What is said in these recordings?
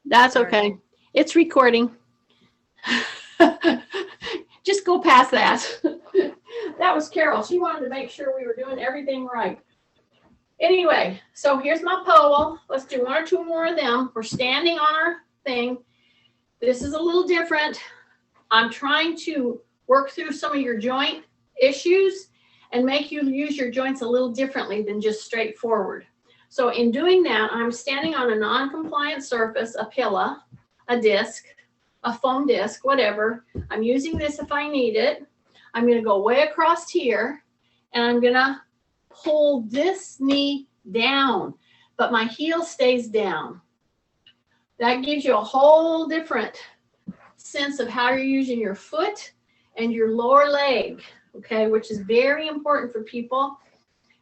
That's okay. It's recording. Just go past that. That was Carol. She wanted to make sure we were doing everything right. Anyway, so here's my pole. Let's do one or two more of them. We're standing on our thing. This is a little different. I'm trying to work through some of your joint issues and make you use your joints a little differently than just straightforward. So in doing that, I'm standing on a non-compliant surface, a pillow, a disc, a foam disc, whatever. I'm using this if I need it. I'm going to go way across here, and I'm going to pull this knee down, but my heel stays down. That gives you a whole different sense of how you're using your foot and your lower leg, okay, which is very important for people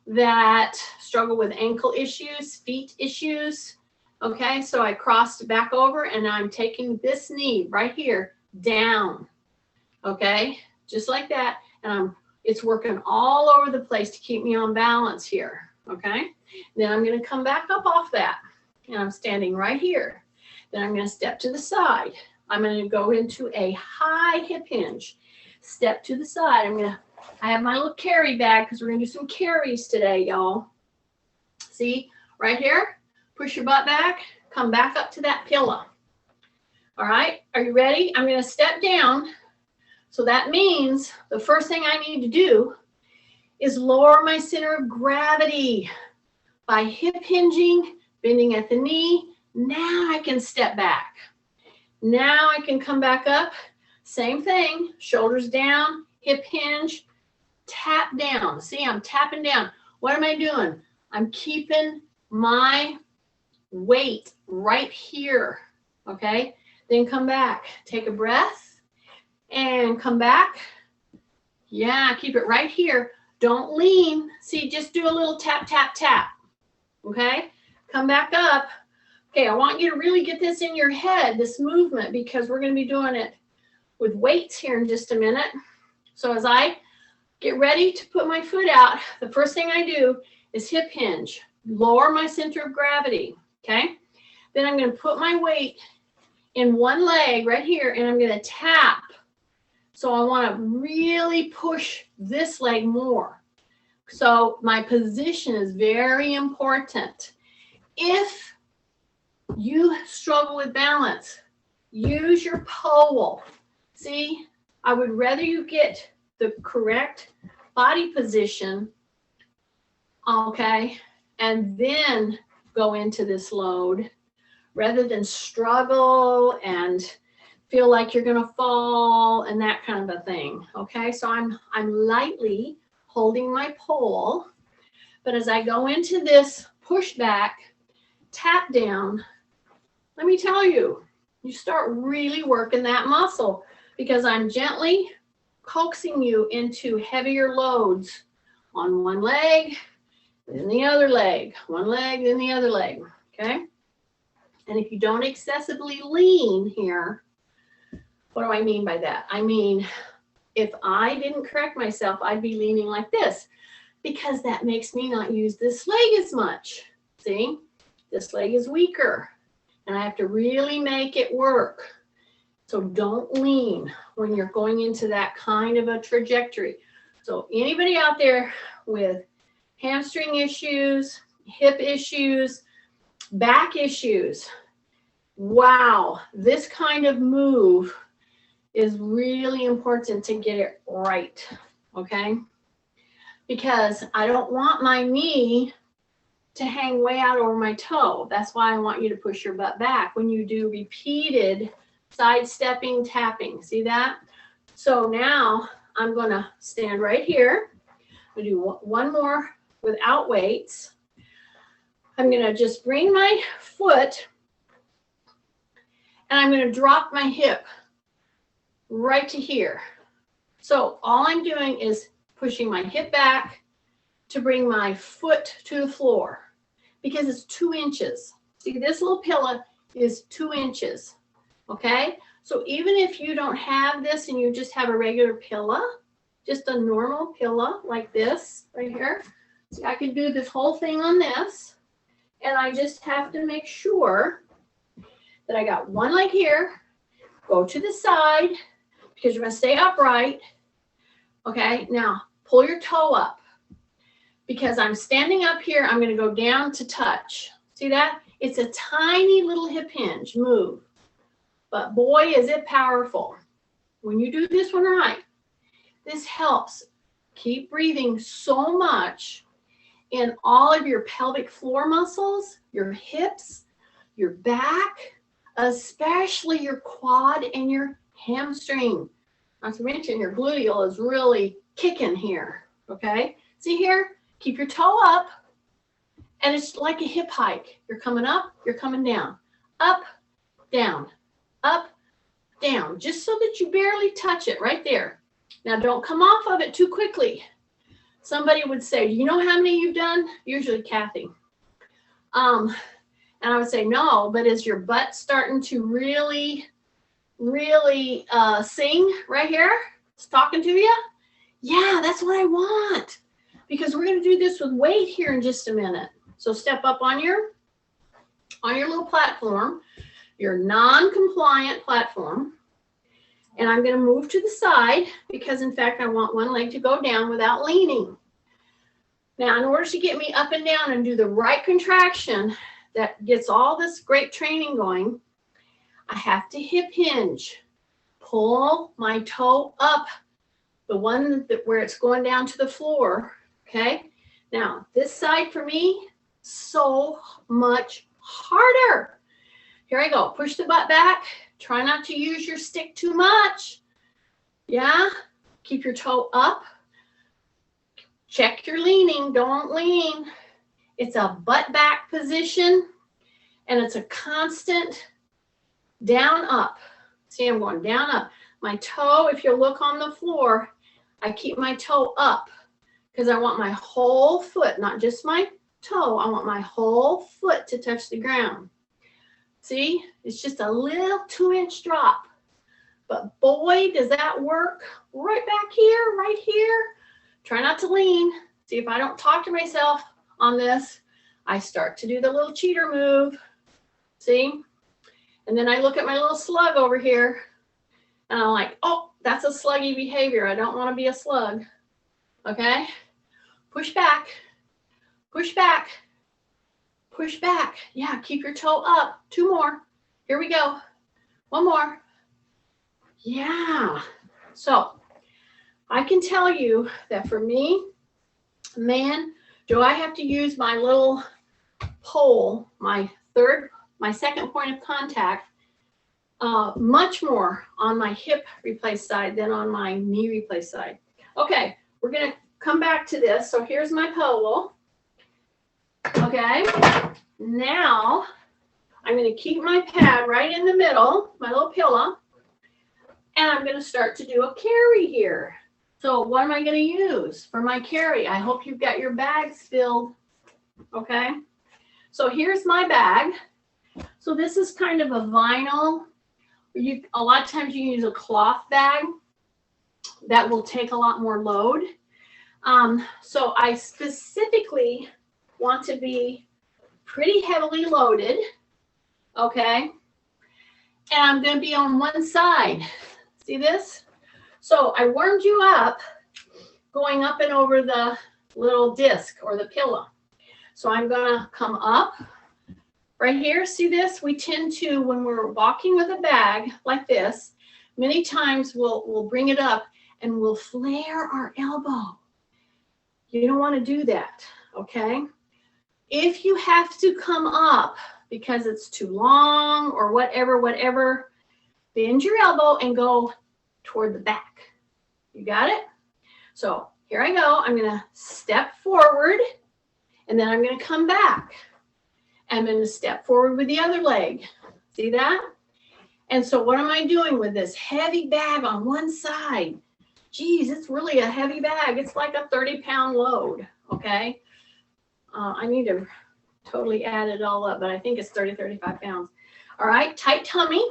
that struggle with ankle issues, feet issues. Okay, so I crossed back over and I'm taking this knee right here down. Okay, just like that. And it's working all over the place to keep me on balance here. Okay, then I'm going to come back up off that and I'm standing right here. Then I'm going to step to the side. I'm going to go into a high hip hinge. Step to the side. I have my little carry bag because we're going to do some carries today, y'all. See, right here, push your butt back, come back up to that pillow. All right, are you ready? I'm going to step down. So that means the first thing I need to do is lower my center of gravity by hip hinging, bending at the knee. Now I can step back. Now I can come back up. Same thing, shoulders down, hip hinge, tap down. See, I'm tapping down. What am I doing? I'm keeping my weight right here, okay? Then come back. Take a breath and come back. Yeah, keep it right here. Don't lean. See, just do a little tap, tap, tap, okay? Come back up. Okay, I want you to really get this in your head, this movement, because we're going to be doing it with weights here in just a minute. So as I get ready to put my foot out, the first thing I do is hip hinge, lower my center of gravity, okay? Then I'm going to put my weight in one leg right here, and I'm going to tap. So I want to really push this leg more. So my position is very important. If you struggle with balance, use your pole. See, I would rather you get the correct body position, okay, and then go into this load rather than struggle and feel like you're going to fall and that kind of a thing. Okay, so I'm lightly holding my pole, but as I go into this pushback, tap down, let me tell you, you start really working that muscle because I'm gently coaxing you into heavier loads on one leg, then the other leg, one leg, then the other leg, okay? And if you don't excessively lean here, what do I mean by that? I mean, if I didn't correct myself, I'd be leaning like this because that makes me not use this leg as much. See, this leg is weaker and I have to really make it work. So don't lean when you're going into that kind of a trajectory. So anybody out there with hamstring issues, hip issues, back issues, wow, this kind of move is really important to get it right, okay? Because I don't want my knee to hang way out over my toe. That's why I want you to push your butt back when you do repeated sidestepping, tapping. See that? So now I'm going to stand right here. I'm going to do one more without weights. I'm going to just bring my foot and I'm going to drop my hip right to here. So all I'm doing is pushing my hip back to bring my foot to the floor because it's 2 inches. See, this little pillow is 2 inches. Okay, so even if you don't have this and you just have a regular pillow, just a normal pillow like this right here, see, I can do this whole thing on this, and I just have to make sure Then I got one leg here. Go to the side because you're going to stay upright. Okay, now pull your toe up. Because I'm standing up here, I'm going to go down to touch. See that? It's a tiny little hip hinge move. But boy, is it powerful. When you do this one right, this helps keep breathing so much in all of your pelvic floor muscles, your hips, your back, especially your quad and your hamstring. Not to mention your gluteal is really kicking here, okay? See here? Keep your toe up, and it's like a hip hike. You're coming up, you're coming down. Up, down, just so that you barely touch it right there. Now, don't come off of it too quickly. Somebody would say, do you know how many you've done? Usually Kathy. And I would say, no, but is your butt starting to really sing right here? It's talking to you? Yeah, that's what I want. Because we're going to do this with weight here in just a minute. So step up on your little platform, your non-compliant platform. And I'm going to move to the side because, in fact, I want one leg to go down without leaning. Now, in order to get me up and down and do the right contraction that gets all this great training going, I have to hip hinge. Pull my toe up, the one where it's going down to the floor. Okay, now this side for me, so much harder. Here I go. Push the butt back. Try not to use your stick too much. Yeah, keep your toe up. Check your leaning. Don't lean. It's a butt back position, and it's a constant down up. See, I'm going down up. My toe, if you look on the floor, I keep my toe up. Because I want my whole foot, not just my toe, I want my whole foot to touch the ground. See, it's just a little 2-inch drop. But boy, does that work right back here, right here. Try not to lean. See, if I don't talk to myself on this, I start to do the little cheater move. See? And then I look at my little slug over here, and I'm like, oh, that's a sluggy behavior. I don't want to be a slug. Okay? Push back, push back, push back. Yeah, keep your toe up. 2 more. Here we go. 1 more. Yeah. So I can tell you that for me, man, do I have to use my little pole, my second point of contact, much more on my hip replace side than on my knee replace side. Okay, we're going to come back to this. So here's my pole. Okay. Now I'm going to keep my pad right in the middle, my little pillow, and I'm going to start to do a carry here. So what am I going to use for my carry? I hope you've got your bags filled. Okay. So here's my bag. So this is kind of a vinyl. A lot of times you use a cloth bag that will take a lot more load. So I specifically want to be pretty heavily loaded, okay? And I'm going to be on one side. See this? So I warmed you up going up and over the little disc or the pillow. So I'm going to come up right here. See this? We tend to, when we're walking with a bag like this, many times we'll bring it up and we'll flare our elbow. You don't want to do that, okay? If you have to come up because it's too long or whatever, bend your elbow and go toward the back. You got it? So here I go. I'm going to step forward, and then I'm going to come back. I'm going to step forward with the other leg. See that? And so what am I doing with this heavy bag on one side? Geez, it's really a heavy bag. It's like a 30-pound load, okay? I need to totally add it all up, but I think it's 35 pounds. All right, tight tummy,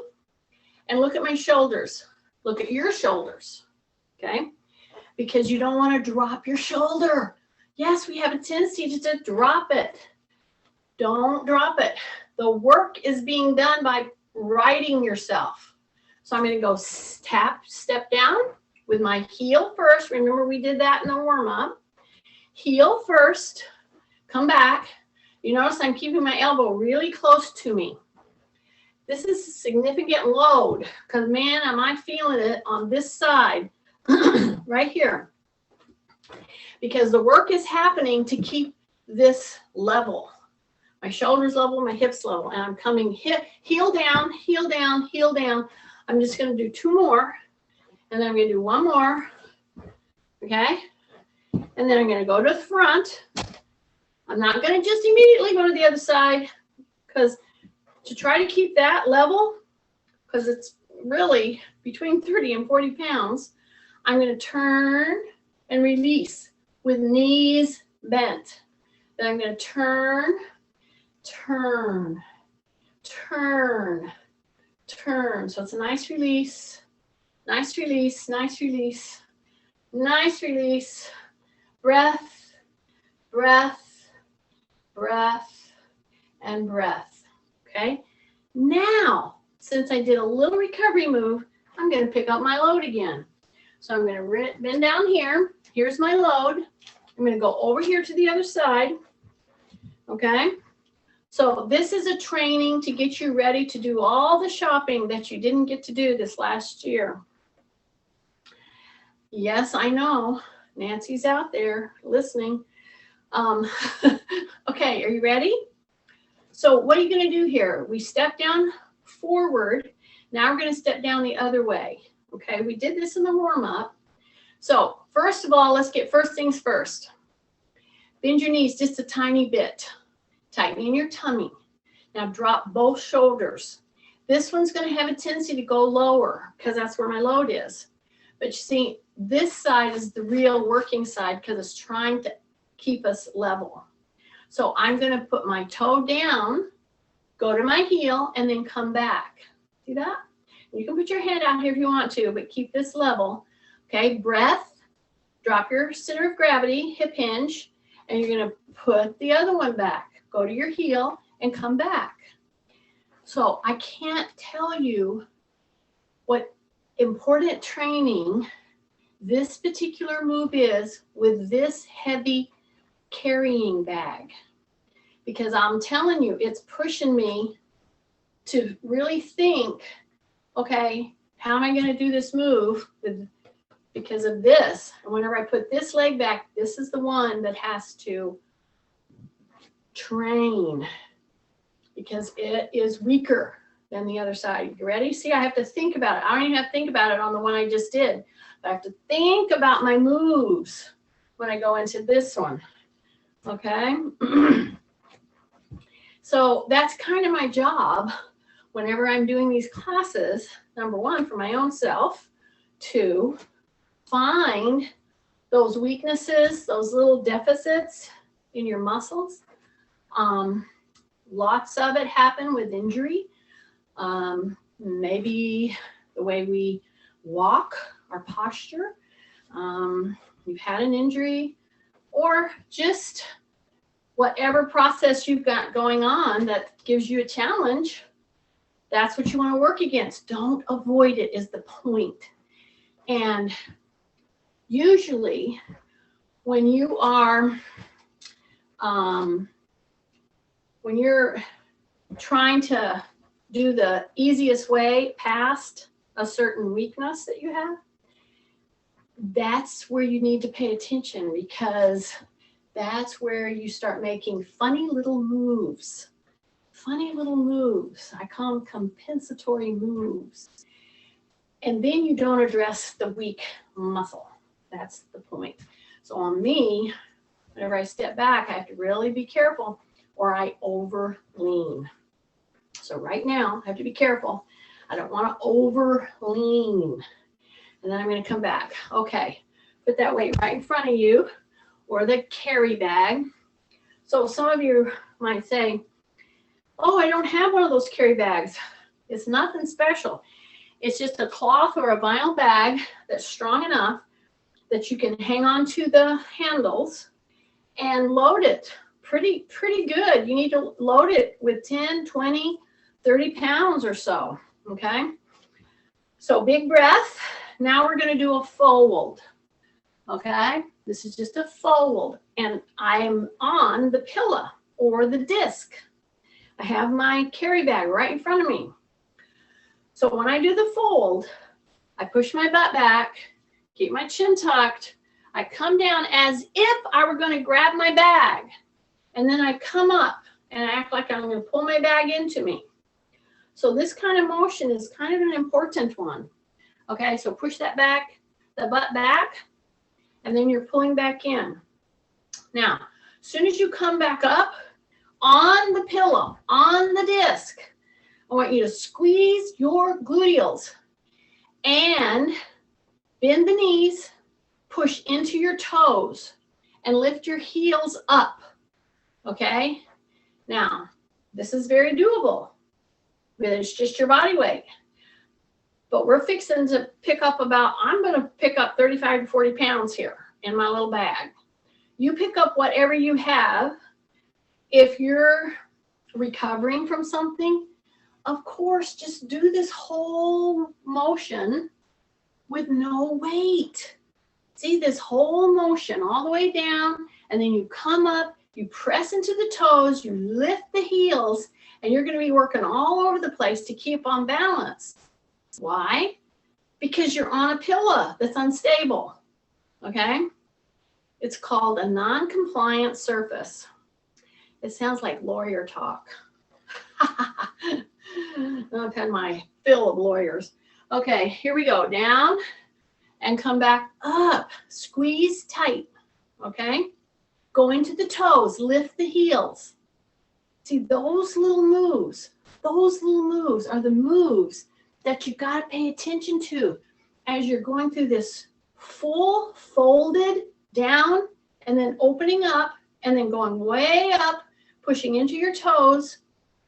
and look at my shoulders. Look at your shoulders, okay? Because you don't want to drop your shoulder. Yes, we have a tendency to drop it. Don't drop it. The work is being done by righting yourself. So I'm going to go step down with my heel first. Remember we did that in the warm-up. Heel first, come back. You notice I'm keeping my elbow really close to me. This is a significant load because, man, am I feeling it on this side right here. Because the work is happening to keep this level. My shoulders level, my hips level. And I'm coming heel down, heel down, heel down. I'm just going to do 2 more. And then I'm going to do 1 more. Okay? And then I'm going to go to the front. I'm not going to just immediately go to the other side because to try to keep that level, because it's really between 30 and 40 pounds, I'm going to turn and release with knees bent. Then I'm going to turn, turn, turn, turn. So it's a nice release, nice release, nice release, nice release. Breath, breath, breath, and breath. Okay? Now, since I did a little recovery move, I'm going to pick up my load again. So I'm going to bend down here. Here's my load. I'm going to go over here to the other side. Okay? So this is a training to get you ready to do all the shopping that you didn't get to do this last year. Yes, I know. Nancy's out there listening. Okay, are you ready? So what are you going to do here? We step down forward. Now we're going to step down the other way. Okay, we did this in the warm-up. So first of all, let's get first things first. Bend your knees just a tiny bit. Tighten in your tummy. Now drop both shoulders. This one's going to have a tendency to go lower because that's where my load is. But you see, this side is the real working side because it's trying to keep us level. So I'm going to put my toe down, go to my heel, and then come back. See that? You can put your hand out here if you want to, but keep this level. Okay, breath, drop your center of gravity, hip hinge, and you're going to put the other one back. Go to your heel and come back. So I can't tell you what important training this particular move is with this heavy carrying bag, because I'm telling you, it's pushing me to really think, okay, how am I going to do this move because of this? And whenever I put this leg back, this is the one that has to train because it is weaker than the other side. You ready? See, I have to think about it. I don't even have to think about it on the one I just did. I have to think about my moves when I go into this one. Okay? So that's kind of my job whenever I'm doing these classes. Number one, for my own self, to find those weaknesses, those little deficits in your muscles. Lots of it happen with injury. Maybe the way we walk, our posture. You've had an injury, or just whatever process you've got going on that gives you a challenge. That's what you want to work against. Don't avoid it is the point. And usually when you are when you're trying to do the easiest way past a certain weakness that you have, that's where you need to pay attention, because that's where you start making funny little moves. Funny little moves. I call them compensatory moves. And then you don't address the weak muscle. That's the point. So on me, whenever I step back, I have to really be careful or I over lean. So right now, I have to be careful. I don't want to over lean. And then I'm going to come back. Okay, put that weight right in front of you, or the carry bag. So some of you might say, oh, I don't have one of those carry bags. It's nothing special. It's just a cloth or a vinyl bag that's strong enough that you can hang on to the handles and load it pretty good. You need to load it with 10, 20, 30 pounds or so, okay? So big breath. Now we're gonna do a fold, okay? This is just a fold, and I'm on the pillow or the disc. I have my carry bag right in front of me. So when I do the fold, I push my butt back, keep my chin tucked. I come down as if I were going to grab my bag. And then I come up and I act like I'm going to pull my bag into me. So this kind of motion is kind of an important one. Okay, so push that back, the butt back, and then you're pulling back in. Now, as soon as you come back up on the pillow, on the disc, I want you to squeeze your gluteals and bend the knees, push into your toes, and lift your heels up, okay? Now, this is very doable. It's just your body weight. But we're fixing to pick up I'm going to pick up 35 to 40 pounds here in my little bag. You pick up whatever you have. If you're recovering from something, of course, just do this whole motion with no weight. See this whole motion all the way down, and then you come up, you press into the toes, you lift the heels, and you're going to be working all over the place to keep on balance. Why? Because you're on a pillow that's unstable, okay? It's called a non-compliant surface. It sounds like lawyer talk. I've had my fill of lawyers. Okay, here we go. Down and come back up. Squeeze tight, okay? Go into the toes, lift the heels. See, those little moves are the moves that you got to pay attention to as you're going through this full folded down and then opening up and then going way up, pushing into your toes,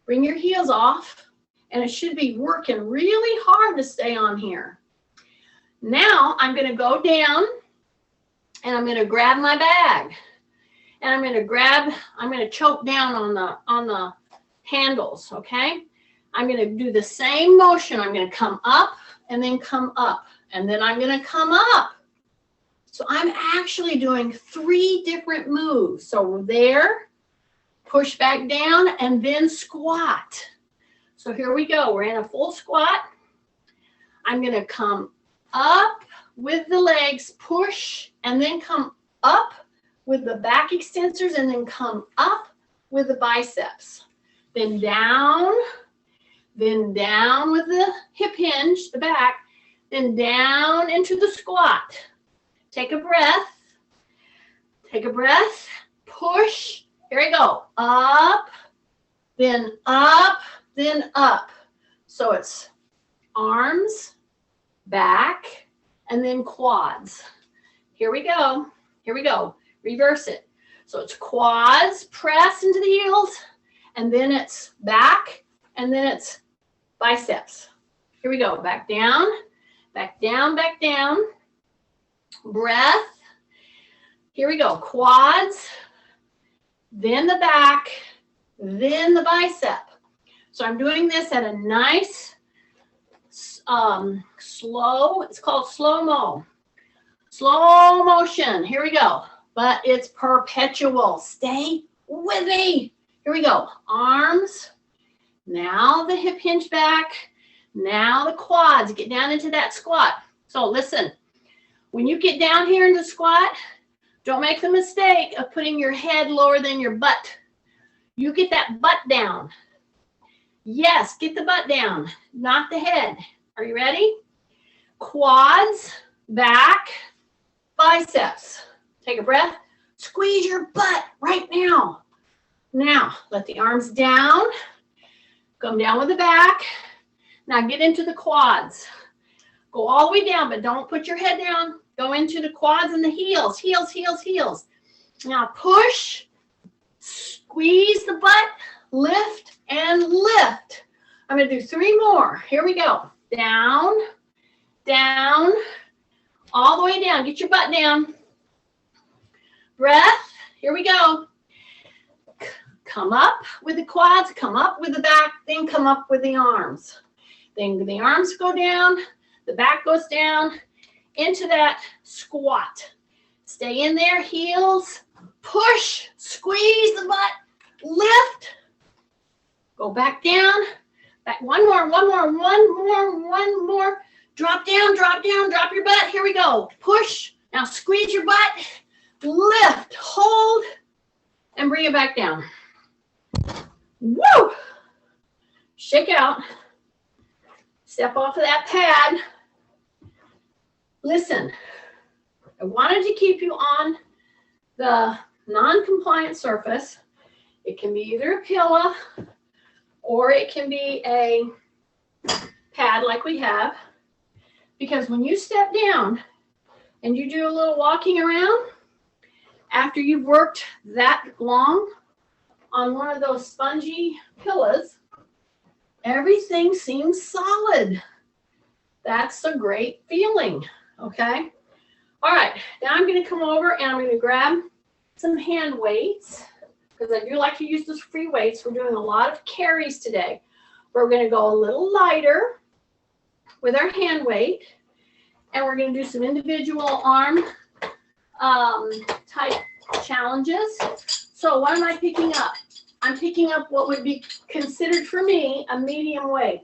bring your heels off, and it should be working really hard to stay on here. Now I'm going to go down and I'm going to grab my bag and I'm going to choke down on the handles, okay? I'm going to do the same motion. I'm going to come up and then come up, and then I'm going to come up. So I'm actually doing 3 different moves. So there, push back down, and then squat. So here we go. We're in a full squat. I'm going to come up with the legs, push, and then come up with the back extensors, and then come up with the biceps. Then down with the hip hinge, the back, then down into the squat. Take a breath, push, here we go, up, then up, then up. So it's arms, back, and then quads. Here we go, reverse it. So it's quads, press into the heels, and then it's back, and then it's biceps. Here we go, back down, back down, back down. Breath. Here we go, quads, then the back, then the bicep. So I'm doing this at a nice, slow, it's called slow-mo. Slow motion, here we go. But it's perpetual. Stay with me. Here we go, arms. Now the hip hinge back. Now the quads. Get down into that squat. So listen, when you get down here in the squat, don't make the mistake of putting your head lower than your butt. You get that butt down. Yes, get the butt down, not the head. Are you ready? Quads, back, biceps. Take a breath. Squeeze your butt right now. Now, let the arms down. Come down with the back. Now get into the quads. Go all the way down, but don't put your head down. Go into the quads and the heels. Heels, heels, heels. Now push, squeeze the butt, lift, and lift. I'm going to do 3 more. Here we go. Down, down, all the way down. Get your butt down. Breath. Here we go. come up with the quads, come up with the back, then come up with the arms. Then the arms go down, the back goes down into that squat. Stay in there, heels, push, squeeze the butt, lift, go back down, back, one more, drop down, drop your butt, here we go, push, now squeeze your butt, lift, hold, and bring it back down. Woo! Shake out, step off of that pad. Listen, I wanted to keep you on the non-compliant surface. It can be either a pillow or it can be a pad like we have, because when you step down and you do a little walking around after you've worked that long on one of those spongy pillows, everything seems solid. That's a great feeling, okay? All right, now I'm going to come over and I'm going to grab some hand weights, because I do like to use those free weights. We're doing a lot of carries today. We're going to go a little lighter with our hand weight, and we're going to do some individual arm type challenges. So what am I picking up? I'm picking up what would be considered for me a medium weight.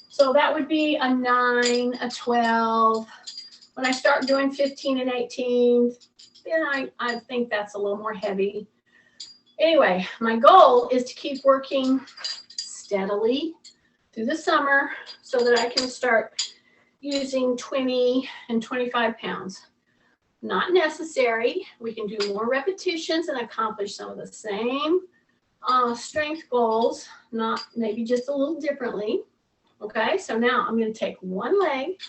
So that would be a 9, a 12. When I start doing 15 and 18, then I think that's a little more heavy. Anyway, my goal is to keep working steadily through the summer so that I can start using 20 and 25 pounds. Not necessary. We can do more repetitions and accomplish some of the same strength goals, not maybe just a little differently. Okay, so now I'm going to take one leg,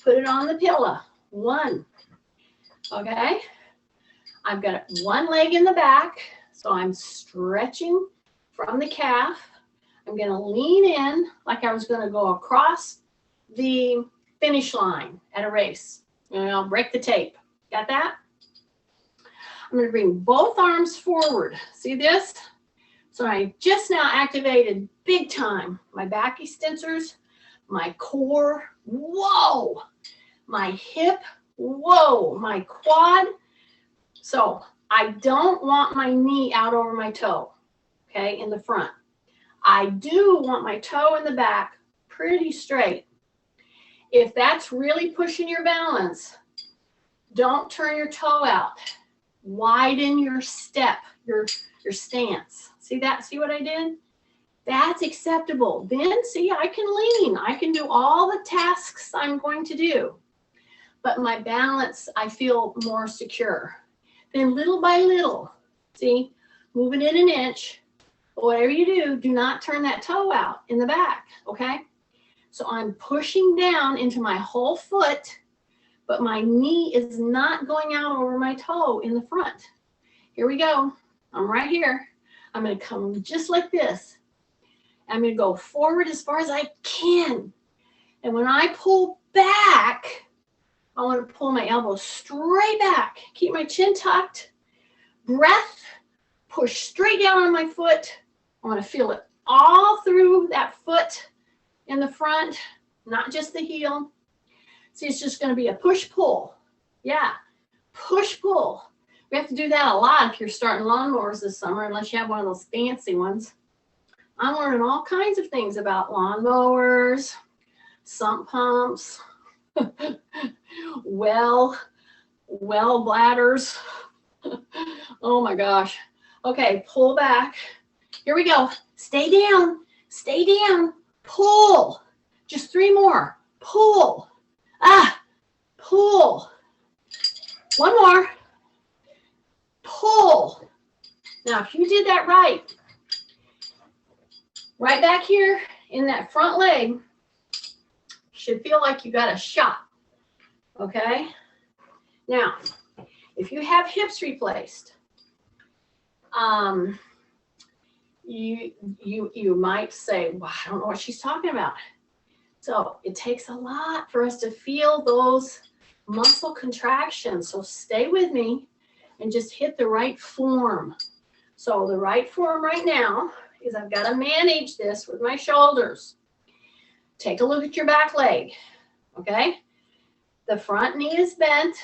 put it on the pillow. One. Okay, I've got one leg in the back, so I'm stretching from the calf. I'm going to lean in like I was going to go across the finish line at a race. And I'll break the tape. Got that? I'm going to bring both arms forward. See this? So I just now activated big time my back extensors, my core, whoa, my hip, whoa, my quad. So I don't want my knee out over my toe, okay, in the front. I do want my toe in the back pretty straight. If that's really pushing your balance, don't turn your toe out. Widen your step, your stance. See that? See what I did? That's acceptable. Then, see, I can lean. I can do all the tasks I'm going to do. But my balance, I feel more secure. Then little by little, see, moving it an inch, whatever you do, do not turn that toe out in the back, okay? So I'm pushing down into my whole foot, but my knee is not going out over my toe in the front. Here we go. I'm right here. I'm going to come just like this. I'm going to go forward as far as I can. And when I pull back, I want to pull my elbows straight back. Keep my chin tucked. Breath. Push straight down on my foot. I want to feel it all through that foot in the front, not just the heel. See, it's just going to be a push-pull. Yeah, push-pull. We have to do that a lot if you're starting lawnmowers this summer, unless you have one of those fancy ones. I'm learning all kinds of things about lawnmowers, sump pumps, well bladders. Oh my gosh. Okay, pull back. Here we go. Stay down, pull. Just 3 more. Pull. Pull. One more. Pull. Now, if you did that right back here in that front leg, should feel like you got a shot. Okay? Now, if you have hips replaced, you might say, well, I don't know what she's talking about. So it takes a lot for us to feel those muscle contractions. So stay with me and just hit the right form. So the right form right now is I've got to manage this with my shoulders. Take a look at your back leg, okay? The front knee is bent,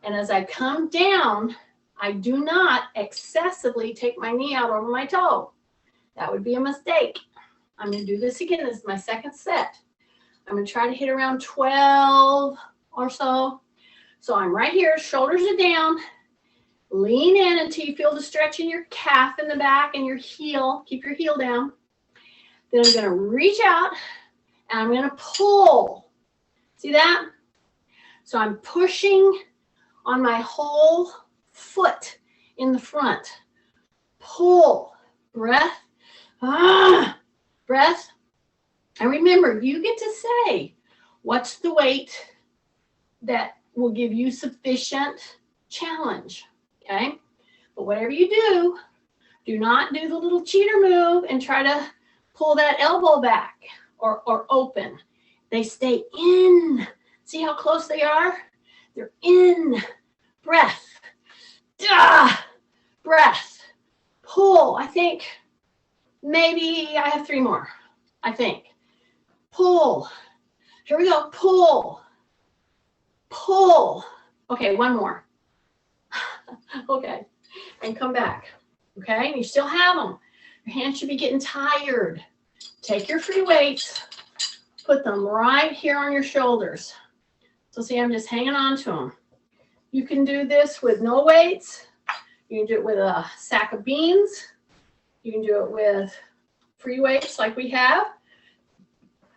and as I come down, I do not excessively take my knee out over my toe. That would be a mistake. I'm going to do this again. This is my second set. I'm going to try to hit around 12 or so. So I'm right here, shoulders are down. Lean in until you feel the stretch in your calf in the back and your heel. Keep your heel down. Then I'm going to reach out and I'm going to pull. See that? So I'm pushing on my whole foot in the front. Pull. Breath. Breath. And remember, you get to say, what's the weight that will give you sufficient challenge? Okay? But whatever you do, do not do the little cheater move and try to pull that elbow back or open. They stay in. See how close they are? They're in. Breath. Breath. Pull. I think maybe I have 3 more. I think. Pull. Here we go. Pull. Pull. Okay, 1 more. Okay, and come back. Okay, and you still have them. Your hands should be getting tired. Take your free weights, put them right here on your shoulders. So see, I'm just hanging on to them. You can do this with no weights. You can do it with a sack of beans. You can do it with free weights like we have.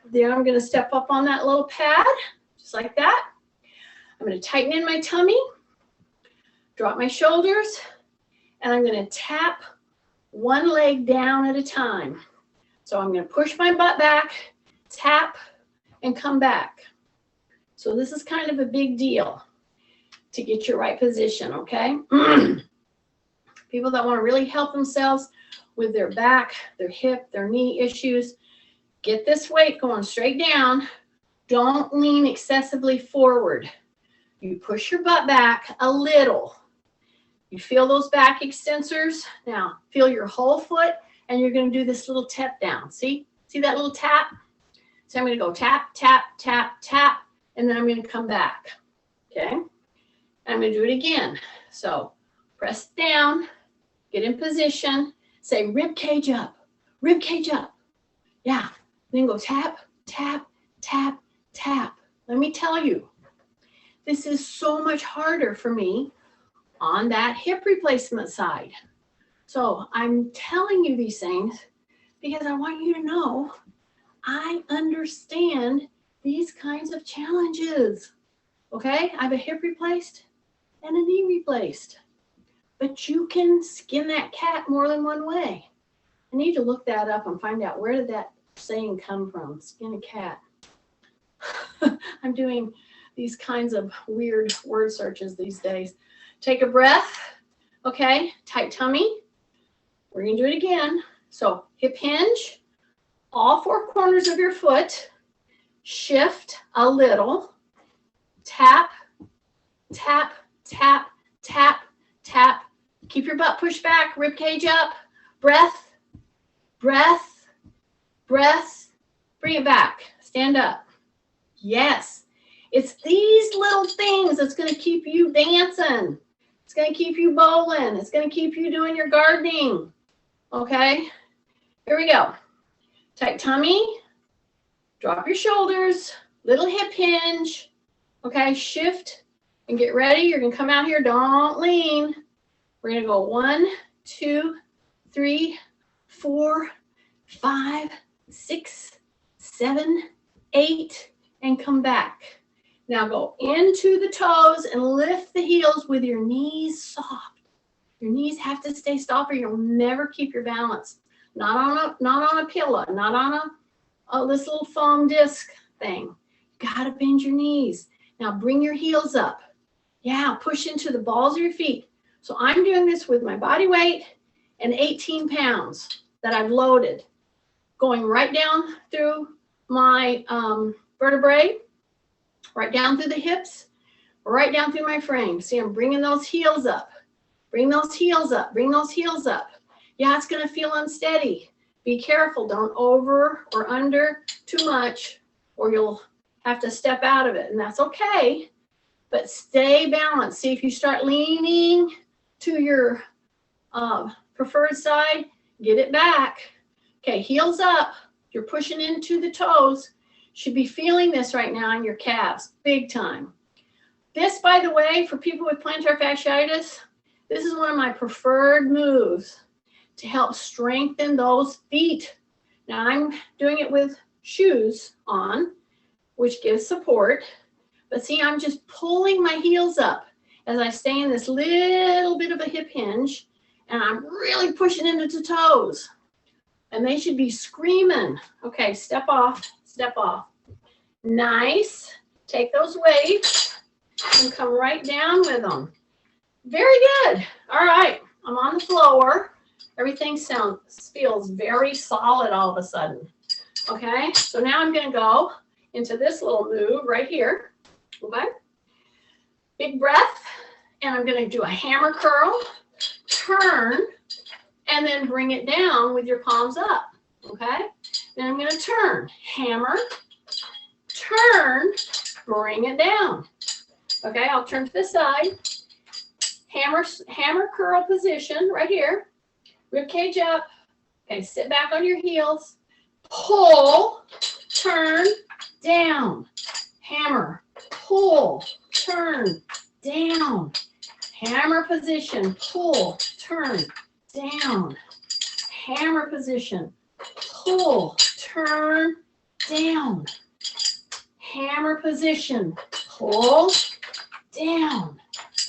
Then I'm going to step up on that little pad, just like that. I'm going to tighten in my tummy, drop my shoulders, and I'm going to tap one leg down at a time. So I'm going to push my butt back, tap, and come back. So this is kind of a big deal to get your right position, okay? People that want to really help themselves with their back, their hip, their knee issues, get this weight going straight down. Don't lean excessively forward. You push your butt back a little. You feel those back extensors? Now, feel your whole foot, and you're going to do this little tap down. See? See that little tap? So I'm going to go tap, tap, tap, tap, and then I'm going to come back. Okay? I'm going to do it again. So press down, get in position, say rib cage up, rib cage up. Yeah. Then go tap, tap, tap, tap. Let me tell you, this is so much harder for me on that hip replacement side. So I'm telling you these things because I want you to know I understand these kinds of challenges. Okay? I have a hip replaced and a knee replaced. But you can skin that cat more than one way. I need to look that up and find out, where did that saying come from? Skin a cat. I'm doing these kinds of weird word searches these days. Take a breath. Okay, tight tummy. We're going to do it again. So hip hinge, all 4 corners of your foot, shift a little, tap, tap, tap, tap, tap. Keep your butt pushed back, rib cage up, breath, breath, breath. Bring it back, stand up. Yes, it's these little things that's going to keep you dancing. It's going to keep you bowling. It's going to keep you doing your gardening. Okay, here we go. Tight tummy, drop your shoulders, little hip hinge. Okay, shift and get ready. You're going to come out here, don't lean. We're going to go 1, 2, 3, 4, 5, 6, 7, 8, and come back. Now go into the toes and lift the heels with your knees soft. Your knees have to stay soft or you'll never keep your balance. Not on a pillow, not on this little foam disc thing. You gotta bend your knees. Now bring your heels up. Yeah, push into the balls of your feet. So I'm doing this with my body weight and 18 pounds that I've loaded, going right down through my vertebrae, right down through the hips, right down through my frame. See, I'm bringing those heels up. Bring those heels up. Bring those heels up. Yeah, it's going to feel unsteady. Be careful. Don't over or under too much, or you'll have to step out of it, and that's okay. But stay balanced. See, if you start leaning to your preferred side, get it back. Okay, heels up. You're pushing into the toes. Should be feeling this right now in your calves, big time. This, by the way, for people with plantar fasciitis, this is one of my preferred moves to help strengthen those feet. Now, I'm doing it with shoes on, which gives support. But see, I'm just pulling my heels up as I stay in this little bit of a hip hinge, and I'm really pushing into the toes. And they should be screaming. Okay, step off, step off. Nice. Take those weights and come right down with them. Very good. All right, I'm on the floor. Everything feels very solid all of a sudden. Okay, so now I'm going to go into this little move right here. Okay, big breath, and I'm going to do a hammer curl, turn, and then bring it down with your palms up. Okay, then I'm going to turn, hammer, turn, bring it down. Okay, I'll turn to the side, hammer curl position right here, rib cage up. Okay, sit back on your heels, pull, turn, down, hammer, pull, turn, down, hammer position, pull, turn, down, hammer position, pull, turn, down, hammer position, pull, down.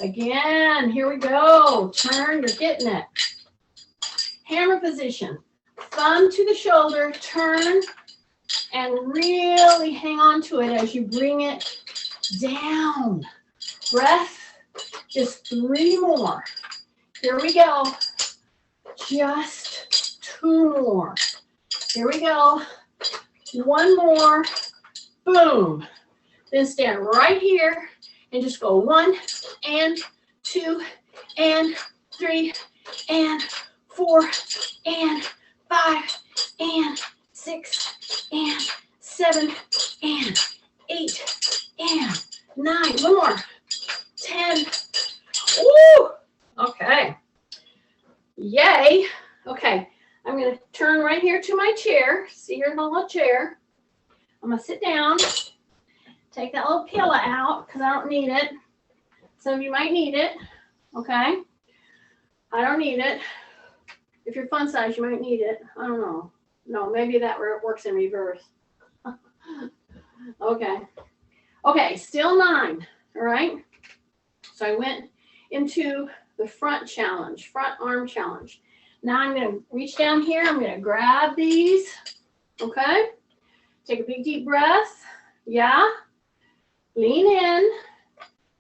Again, here we go. Turn, you're getting it. Hammer position, thumb to the shoulder, turn, and really hang on to it as you bring it down. Breath, just 3 more. Here we go. Just 2 more. Here we go. 1 more. Boom. Then stand right here and just go 1 and 2 and 3 and 4 and 5 and 6 and 7 and 8 and 9. 1 more. 10. Woo! Okay. Yay. Okay. I'm going to turn right here to my chair. See, here's my little chair. I'm going to sit down. Take that little pillow out because I don't need it. Some of you might need it. Okay. I don't need it. If you're fun size, you might need it. I don't know. No, maybe that works in reverse. Okay. Okay, still 9. All right. So I went into the front challenge, front arm challenge. Now I'm going to reach down here. I'm going to grab these. Okay. Take a big deep breath. Yeah. Lean in.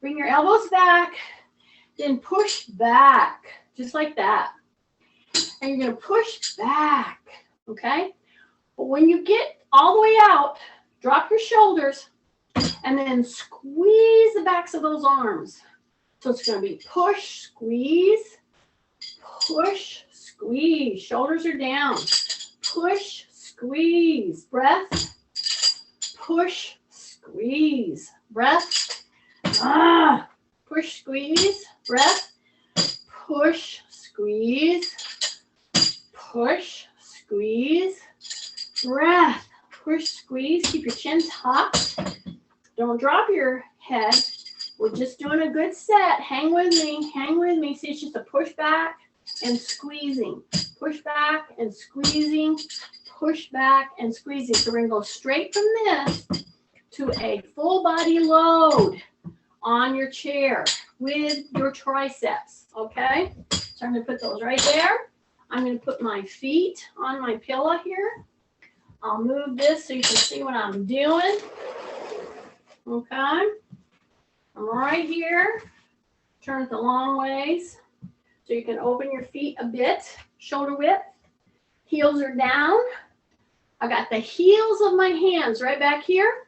Bring your elbows back. Then push back. Just like that. And you're going to push back. Okay. But when you get all the way out, drop your shoulders and then squeeze the backs of those arms. So it's going to be push, squeeze, push, squeeze. Shoulders are down. Push, squeeze. Breath. Push, squeeze. Breath. Push, squeeze. Breath. Push, squeeze. Push, squeeze. Breath. Push, squeeze. Keep your chin tucked. Don't drop your head. We're just doing a good set. Hang with me. Hang with me. See, it's just a push back and squeezing. Push back and squeezing. Push back and squeezing. So we're going to go straight from this to a full body load on your chair with your triceps. Okay? So I'm going to put those right there. I'm going to put my feet on my pillow here. I'll move this so you can see what I'm doing. Okay? I'm right here. Turn it the long ways so you can open your feet a bit. Shoulder width. Heels are down. I got the heels of my hands right back here.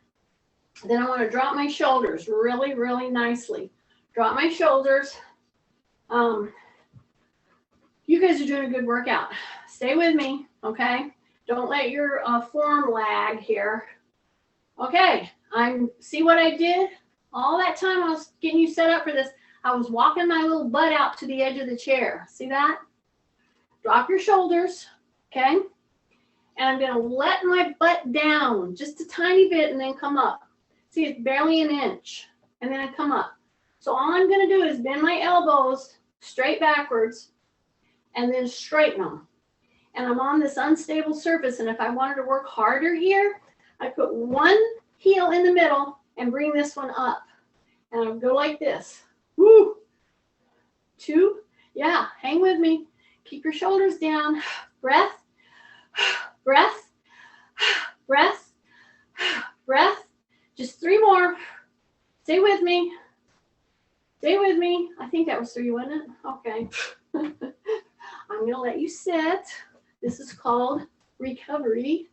Then I want to drop my shoulders really, really nicely. Drop my shoulders. You guys are doing a good workout. Stay with me, okay? Don't let your form lag here. Okay, see what I did? All that time I was getting you set up for this, I was walking my little butt out to the edge of the chair. See that? Drop your shoulders, okay? And I'm gonna let my butt down just a tiny bit and then come up. See, it's barely an inch, and then I come up. So all I'm gonna do is bend my elbows straight backwards and then straighten them. And I'm on this unstable surface, and if I wanted to work harder here, I put one heel in the middle and bring this one up. And I'll go like this. Woo! 2, yeah, hang with me. Keep your shoulders down. Breath, breath, breath, breath. Just 3 more. Stay with me. Stay with me. I think that was 3, wasn't it? Okay. I'm going to let you sit. This is called recovery.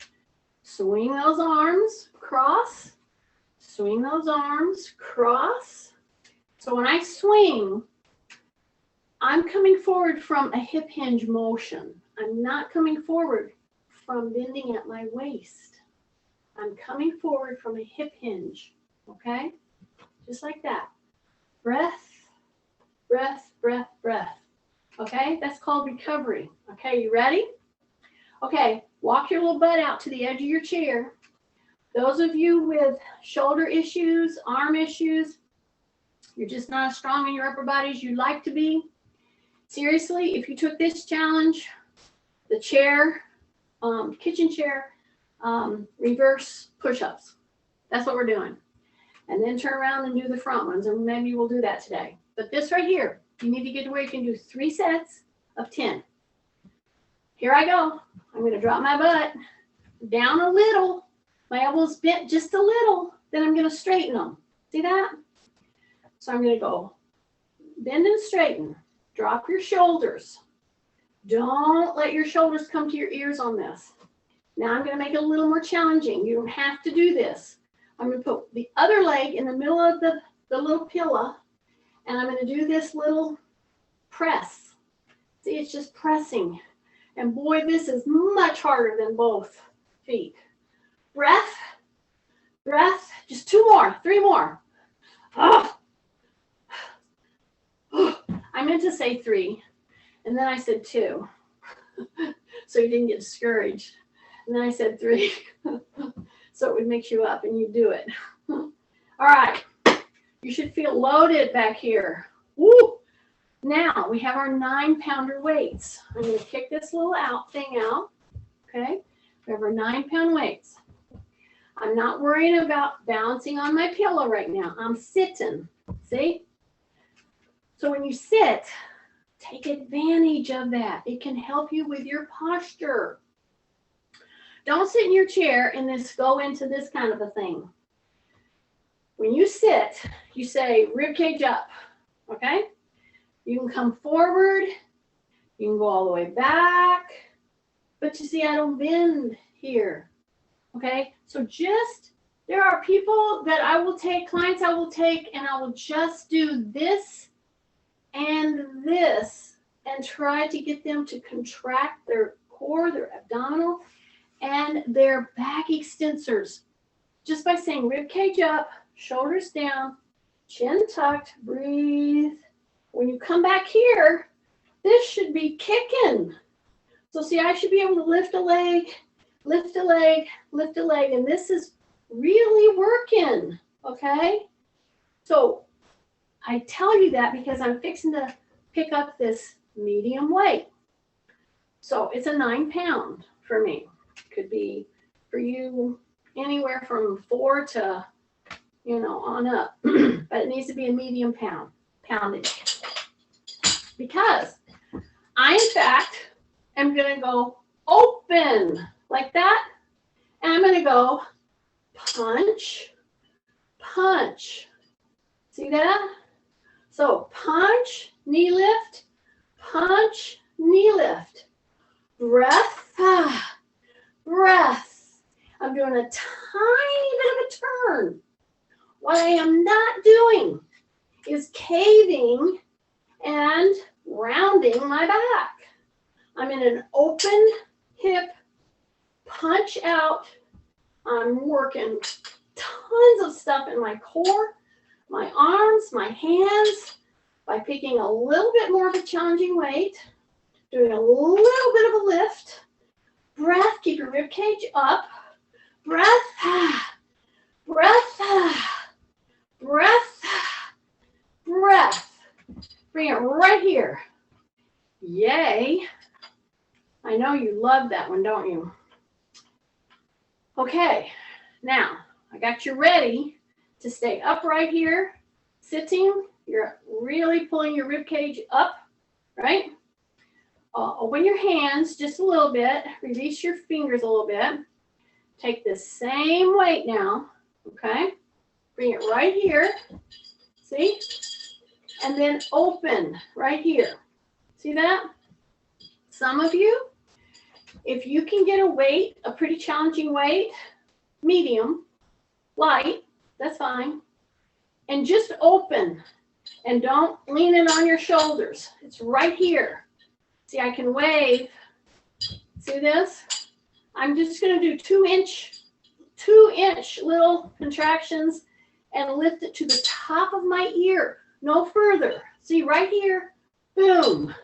Swing those arms, cross. Swing those arms, cross. So when I swing, I'm coming forward from a hip hinge motion. I'm not coming forward from bending at my waist. I'm coming forward from a hip hinge, okay? Just like that. Breath, breath, breath, breath. Okay, that's called recovery. Okay, you ready? Okay, walk your little butt out to the edge of your chair. Those of you with shoulder issues, arm issues, you're just not as strong in your upper body as you'd like to be. Seriously, if you took this challenge, the chair, kitchen chair, reverse push-ups. That's what we're doing. And then turn around and do the front ones, and maybe we'll do that today. But this right here, you need to get to where you can do 3 sets of 10. Here I go. I'm going to drop my butt down a little. My elbows bent just a little. Then I'm going to straighten them. See that? So I'm going to go bend and straighten. Drop your shoulders. Don't let your shoulders come to your ears on this. Now I'm going to make it a little more challenging. You don't have to do this. I'm going to put the other leg in the middle of the little pillow, and I'm going to do this little press. See, it's just pressing. And boy, this is much harder than both feet. Breath, breath, just 2 more, 3 more. Oh. I meant to say 3, and then I said 2, so you didn't get discouraged. And then I said 3, so it would mix you up and you do it. All right, you should feel loaded back here. Woo! Now we have our 9-pounder weights. I'm going to kick this little thing out. Okay, we have our 9-pound weights. I'm not worrying about balancing on my pillow right now. I'm sitting. See? So when you sit, take advantage of that. It can help you with your posture. Don't sit in your chair and then go into this kind of a thing. When you sit, you say rib cage up, okay? You can come forward. You can go all the way back. But you see, I don't bend here, okay? So there are people that I will take, clients I will take, and I will just do this and this and try to get them to contract their core, their abdominal, and their back extensors. Just by saying rib cage up, shoulders down, chin tucked, breathe. When you come back here, this should be kicking. So see, I should be able to lift a leg, lift a leg, lift a leg, and this is really working, okay? So I tell you that because I'm fixing to pick up this medium weight. So it's a 9-pound for me. Could be for you anywhere from 4 to, on up. But it needs to be a medium poundage. Because I, in fact, am going to go open like that. And I'm going to go punch, punch. See that? So punch, knee lift, punch, knee lift. Breath, breath. I'm doing a tiny bit of a turn. What I am not doing is caving and rounding my back. I'm in an open hip punch out. I'm working tons of stuff in my core, my arms, my hands, by picking a little bit more of a challenging weight, doing a little bit of a lift. Breath, keep your rib cage up. Breath, breath, breath, breath. Bring it right here. Yay. I know you love that one, don't you? Okay, now I got you ready to stay upright here, sitting. You're really pulling your rib cage up, right? Open your hands just a little bit. Release your fingers a little bit. Take the same weight now, okay? Bring it right here, see? And then open right here. See that? Some of you, if you can get a weight, a pretty challenging weight, medium, light, that's fine. And just open and don't lean it on your shoulders. It's right here. See, I can wave. See this? I'm just going to do 2-inch little contractions and lift it to the top of my ear. No further. See, right here. Boom.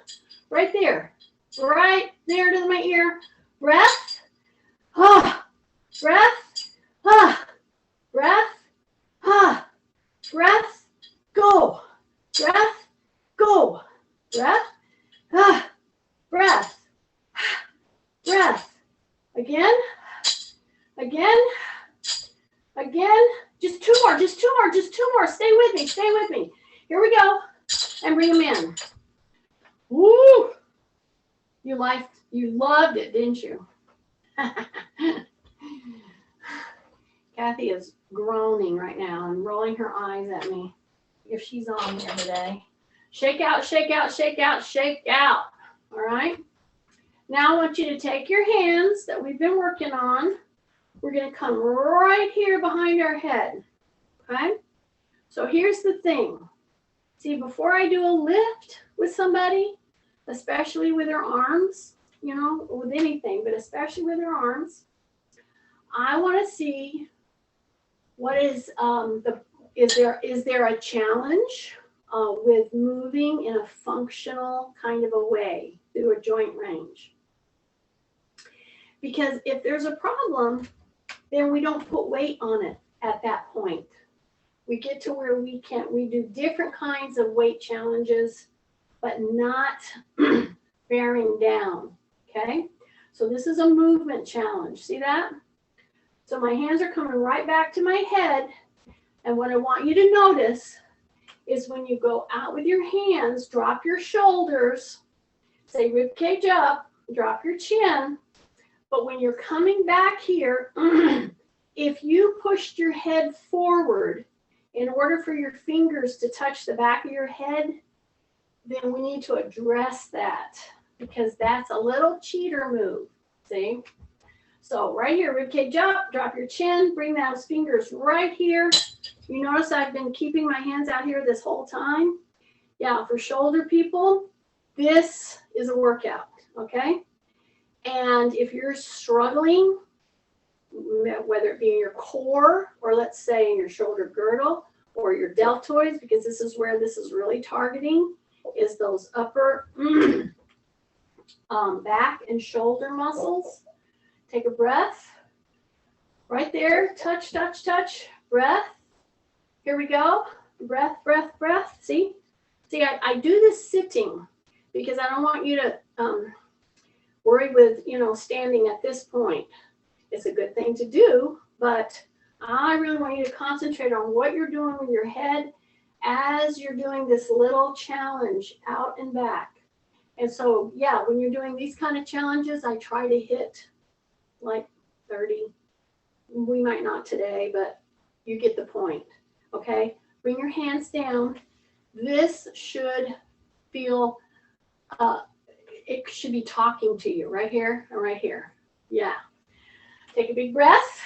Right there. Right there to my ear. Breath. Ah. Breath. Ah. Breath. Ah. Breath. Go. Breath. Go. Breath. Ah. Breath, breath, again, again, again, just two more, stay with me, here we go, and bring them in. Woo, you loved it, didn't you? Kathy is groaning right now and rolling her eyes at me, if she's on here today. Shake out, shake out, shake out, shake out. All right. Now I want you to take your hands that we've been working on. We're going to come right here behind our head. Okay. So here's the thing. See, before I do a lift with somebody, especially with their arms, you know, with anything, but especially with their arms, I want to see what is is there a challenge with moving in a functional kind of a way through a joint range. Because if there's a problem, then we don't put weight on it at that point. We get to where we do different kinds of weight challenges, but not bearing down, okay? So this is a movement challenge, see that? So my hands are coming right back to my head, and what I want you to notice is when you go out with your hands, drop your shoulders, say rib cage up, drop your chin. But when you're coming back here, if you pushed your head forward in order for your fingers to touch the back of your head, then we need to address that because that's a little cheater move, see? So right here, rib cage up, drop your chin, bring those fingers right here. You notice I've been keeping my hands out here this whole time. Yeah, for shoulder people, this is a workout, okay? And if you're struggling, whether it be in your core or let's say in your shoulder girdle or your deltoids, because this is where this is really targeting, is those upper back and shoulder muscles. Take a breath. Right there, touch, touch, touch, breath. Here we go. Breath, breath, breath. See, I do this sitting because I don't want you to worry with, standing at this point. It's a good thing to do, but I really want you to concentrate on what you're doing with your head as you're doing this little challenge out and back. And so, yeah, when you're doing these kind of challenges, I try to hit like 30. We might not today, but you get the point. Okay, bring your hands down. This should feel, it should be talking to you right here and right here. Yeah. Take a big breath.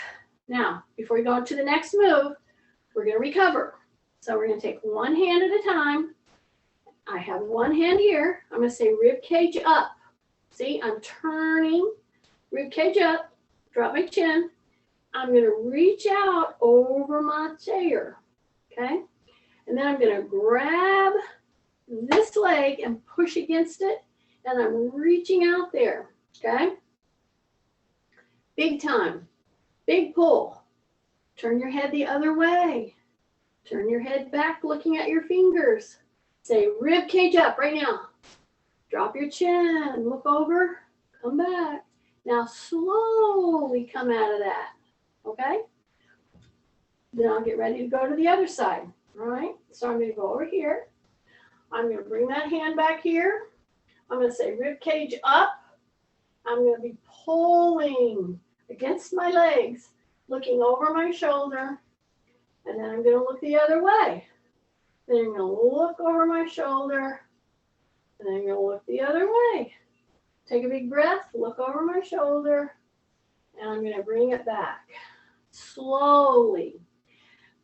Now, before we go to the next move, we're going to recover. So we're going to take one hand at a time. I have one hand here. I'm going to say rib cage up. See, I'm turning, rib cage up, drop my chin. I'm going to reach out over my chair, okay? And then I'm going to grab this leg and push against it, and I'm reaching out there, okay? Big time, big pull. Turn your head the other way. Turn your head back looking at your fingers. Say rib cage up right now. Drop your chin, look over, come back. Now slowly come out of that, okay? Then I'll get ready to go to the other side, all right? So I'm gonna go over here. I'm gonna bring that hand back here. I'm gonna say rib cage up. I'm gonna be pulling against my legs, looking over my shoulder, and then I'm gonna look the other way. Then I'm gonna look over my shoulder, and then I'm gonna look the other way. Take a big breath, look over my shoulder, and I'm gonna bring it back. Slowly.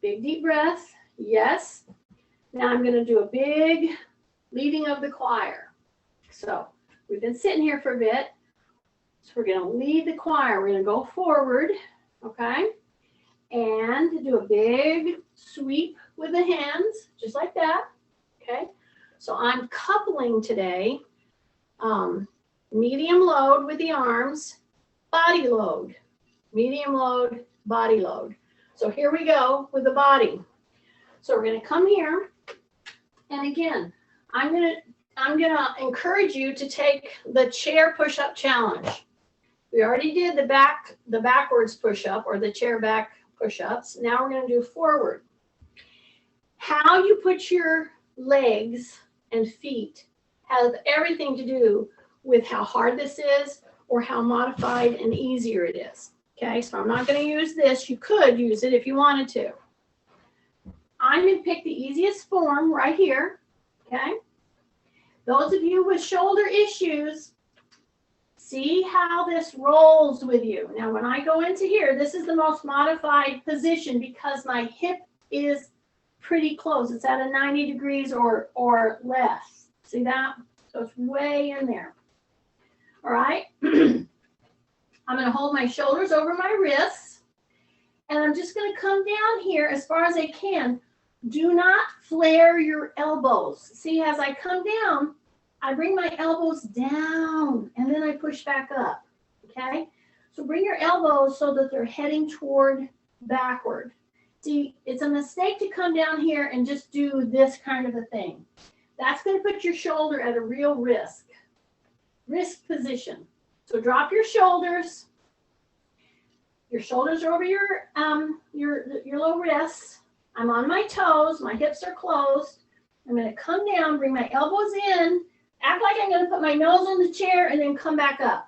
Big deep breath, yes. Now I'm gonna do a big leading of the choir. So we've been sitting here for a bit. So we're gonna lead the choir. We're gonna go forward, okay? And do a big sweep with the hands, just like that, okay? So I'm coupling today, medium load with the arms, body load, medium load, body load. So here we go with the body. So we're gonna come here, and again, I'm gonna encourage you to take the chair push-up challenge. We already did the backwards push-up or the chair back push-ups. Now we're gonna do forward. How you put your legs and feet has everything to do with how hard this is or how modified and easier it is. Okay, so I'm not going to use this. You could use it if you wanted to. I'm going to pick the easiest form right here. Okay, those of you with shoulder issues, see how this rolls with you. Now, when I go into here, this is the most modified position because my hip is pretty close. It's at a 90 degrees or less. See that? So it's way in there. All right. I'm going to hold my shoulders over my wrists, and I'm just going to come down here as far as I can. Do not flare your elbows. See, as I come down, I bring my elbows down, and then I push back up, okay? So bring your elbows so that they're heading toward backward. See, it's a mistake to come down here and just do this kind of a thing. That's going to put your shoulder at a real risk position. So drop your shoulders. Your shoulders are over your low wrists. I'm on my toes. My hips are closed. I'm going to come down, bring my elbows in, act like I'm going to put my nose on the chair, and then come back up.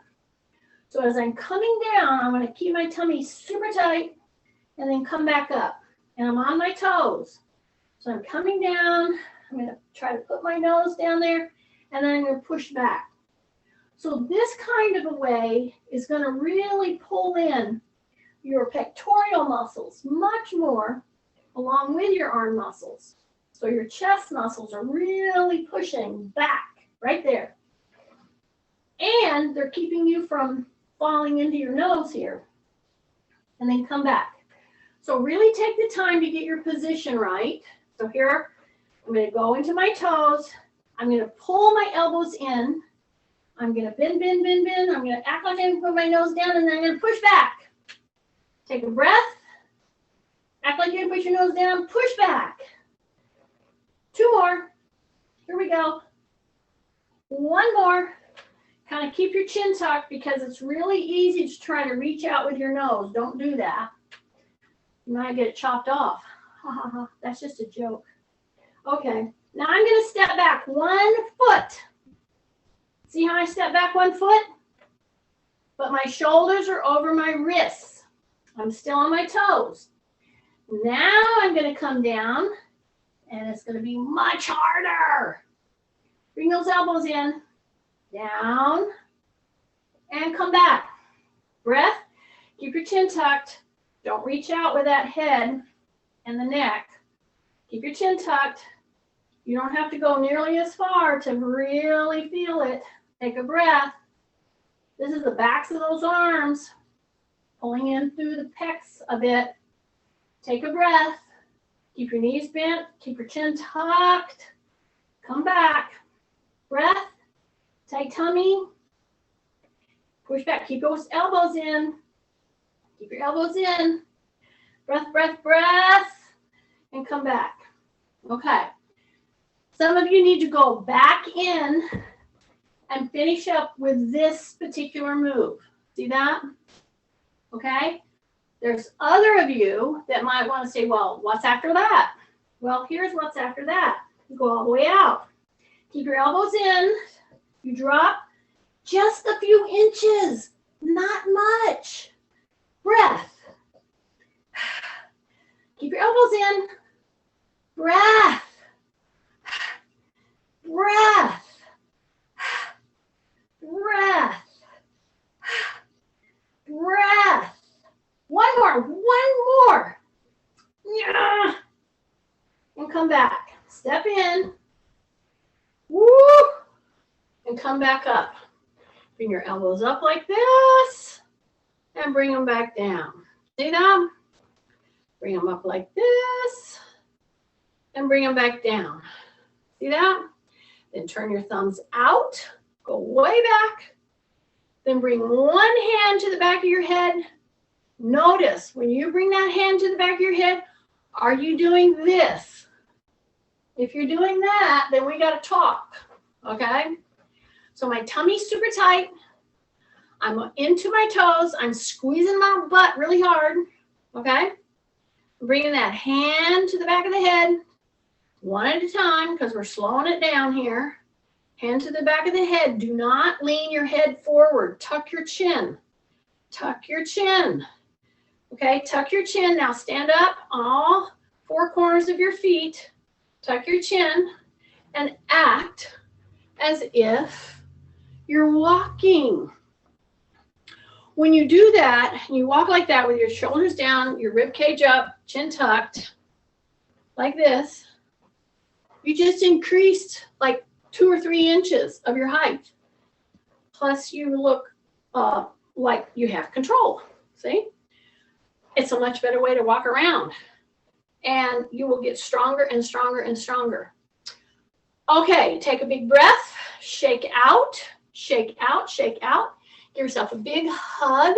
So as I'm coming down, I'm going to keep my tummy super tight and then come back up. And I'm on my toes. So I'm coming down. I'm going to try to put my nose down there, and then I'm going to push back. So this kind of a way is going to really pull in your pectoral muscles much more along with your arm muscles. So your chest muscles are really pushing back right there. And they're keeping you from falling into your nose here. And then come back. So really take the time to get your position right. So here, I'm going to go into my toes. I'm going to pull my elbows in. I'm going to bend, bend, bend, bend. I'm going to act like I'm going to put my nose down, and then I'm going to push back. Take a breath. Act like you're going to put your nose down. Push back. 2 more. Here we go. 1 more. Kind of keep your chin tucked because it's really easy to try to reach out with your nose. Don't do that. You might get it chopped off. Ha ha ha. That's just a joke. Okay. Now I'm going to step back 1 foot. See how I step back 1 foot? But my shoulders are over my wrists. I'm still on my toes. Now I'm going to come down, and it's going to be much harder. Bring those elbows in, down, and come back. Breath. Keep your chin tucked. Don't reach out with that head and the neck. Keep your chin tucked. You don't have to go nearly as far to really feel it. Take a breath. This is the backs of those arms. Pulling in through the pecs a bit. Take a breath. Keep your knees bent. Keep your chin tucked. Come back. Breath. Tight tummy. Push back. Keep those elbows in. Keep your elbows in. Breath, breath, breath. And come back. Okay. Some of you need to go back in and finish up with this particular move. See that? Okay? There's other of you that might want to say, well, what's after that? Well, here's what's after that. You go all the way out. Keep your elbows in. You drop just a few inches, not much. Breath. Keep your elbows in. Breath. Breath. Breath. Breath. One more. Yeah. And come back. Step in. Woo. And come back up. Bring your elbows up like this. And bring them back down. See that? Bring them up like this. And bring them back down. See that? Then turn your thumbs out. Go way back. Then bring one hand to the back of your head. Notice when you bring that hand to the back of your head, are you doing this? If you're doing that, then we got to talk. Okay? So my tummy's super tight. I'm into my toes. I'm squeezing my butt really hard. Okay? I'm bringing that hand to the back of the head. One at a time, because we're slowing it down here. Hand to the back of the head. Do not lean your head forward. Tuck your chin. Tuck your chin. Okay, tuck your chin. Now stand up on all four corners of your feet. Tuck your chin and act as if you're walking. When you do that, you walk like that with your shoulders down, your rib cage up, chin tucked, like this. You just increased like 2 or 3 inches of your height. Plus you look like you have control. See? It's a much better way to walk around. And you will get stronger and stronger and stronger. Okay, take a big breath. Shake out, shake out, shake out. Give yourself a big hug.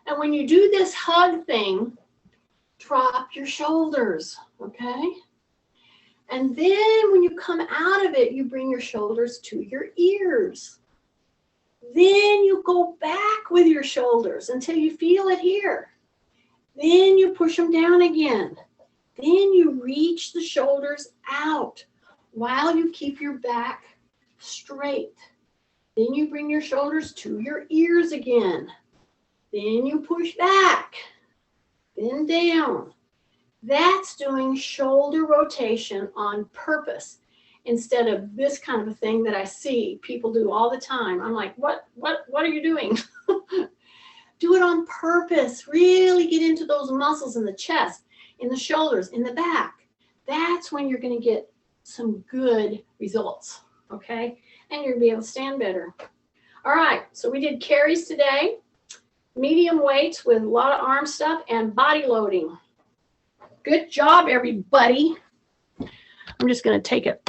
And when you do this hug thing, drop your shoulders, okay? And then when you come out of it, you bring your shoulders to your ears. Then you go back with your shoulders until you feel it here. Then you push them down again. Then you reach the shoulders out while you keep your back straight. Then you bring your shoulders to your ears again. Then you push back. Then down. That's doing shoulder rotation on purpose instead of this kind of a thing that I see people do all the time. I'm like, what are you doing? Do it on purpose. Really get into those muscles in the chest, in the shoulders, in the back. That's when you're going to get some good results, okay? And you're going to be able to stand better. All right, so we did carries today, medium weights with a lot of arm stuff, and body loading. Good job, everybody. I'm just going to take it.